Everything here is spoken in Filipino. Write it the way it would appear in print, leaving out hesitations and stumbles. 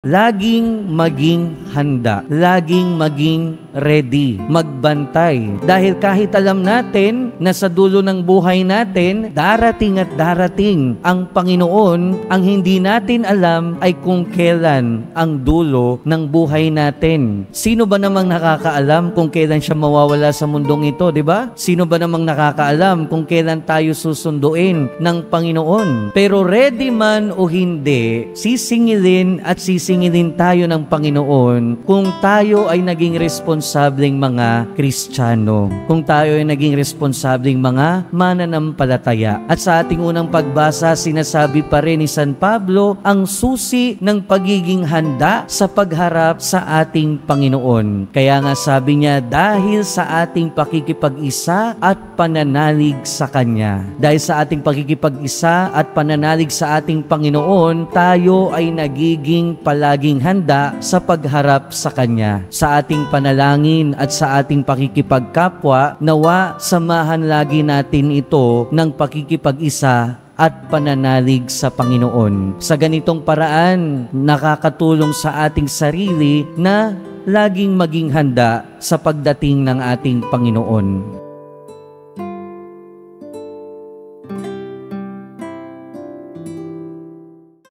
Laging maging handa, laging maging ready, magbantay. Dahil kahit alam natin na sa dulo ng buhay natin, darating at darating ang Panginoon, ang hindi natin alam ay kung kailan ang dulo ng buhay natin. Sino ba namang nakakaalam kung kailan siya mawawala sa mundong ito, di ba? Sino ba namang nakakaalam kung kailan tayo susunduin ng Panginoon? Pero ready man o hindi, sisingilin tayo ng Panginoon kung tayo ay naging responsableng mga Kristiyano, kung tayo ay naging responsableng mga mananampalataya. At sa ating unang pagbasa, sinasabi pa rin ni San Pablo ang susi ng pagiging handa sa pagharap sa ating Panginoon. Kaya nga sabi niya, dahil sa ating pakikipag-isa at pananalig sa Kanya. Dahil sa ating pakikipag-isa at pananalig sa ating Panginoon, tayo ay nagiging palaging handa sa pagharap sa Kanya. Sa ating panalangin at sa ating pakikipagkapwa, nawa samahan lagi natin ito ng pakikipag-isa at pananalig sa Panginoon. Sa ganitong paraan, nakakatulong sa ating sarili na laging maging handa sa pagdating ng ating Panginoon.